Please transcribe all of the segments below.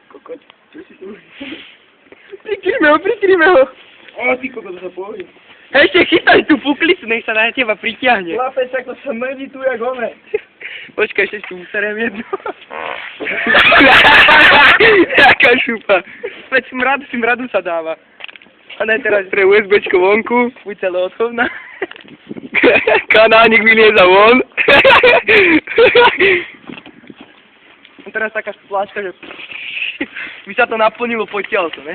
Kokot, čo si tu? Prikryme ho. Ó, ty kokot, to sa pohodí. Ešte chytaj tú puklicu, nech sa na teba pritiahne. Chlapec, ako sa mrdí tu, jak one. Počkaj, ešte tu userem jedno. Jaká šupa. Veď smradu sa dáva. A ne teraz pre USBčko vonku. Buď celé odchovná. Kanánik vylieza von. A teraz taká spláška, že by sa to naplnilo, potiaľ to, ne?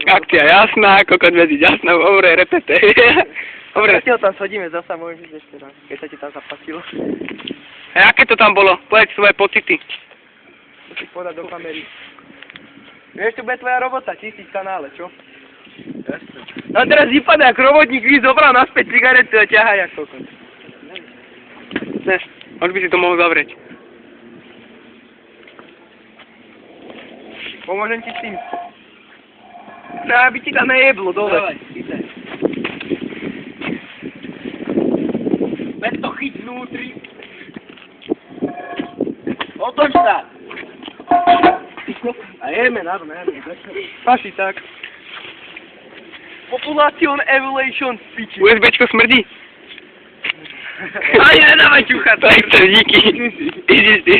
Akcia jasná, kokot medzi jasná, dobre, repete. Dobre. Keď ho tam shodíme zasa, môžeš ísť ešte raz, keď sa ti tam zapasilo. A aké to tam bolo? Povedz svoje pocity. Musíš povedať do kamery. Vieš, tu bude tvoja robota, čistiť kanále, čo? Jasne. No teraz vypadá, ako robotník, víš, zobral naspäť cigaretu a ťahaj, jak kokot. Ne, už by si to mohol zavrieť. Pomôžem ti s tým. No, aby ti tam nejeblo dole. Dávaj, chytaj. Veď to chyť vnútri. Otoč sa. A jeme, najme. Paši tak. Population evaluation piči. USBčko smrdí. Ani nedávaj ťuchať. Tak to díky. Ty si.